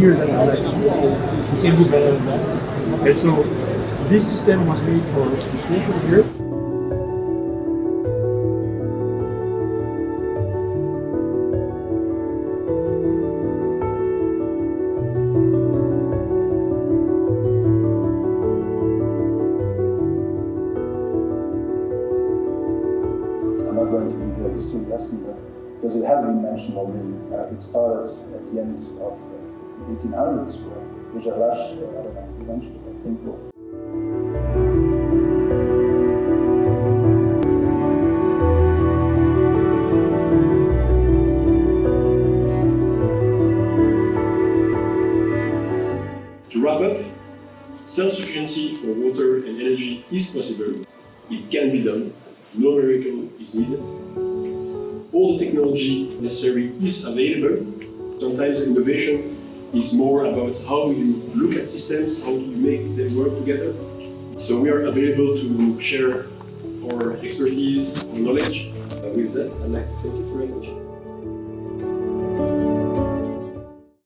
here that are like, wow, we can do better than that. And so this system was made for the station here. I'm not going to give you a history lesson, but because it has been mentioned already, it started at the end of the 1800s, where Reykjavik, I don't know, you mentioned it, I think. To wrap up, self-sufficiency for water and energy is possible. It can be done. No miracle is needed. All the technology necessary is available. Sometimes innovation is more about how you look at systems, how you make them work together. So we are available to share our expertise, our knowledge. With that, I'd like to thank you very much.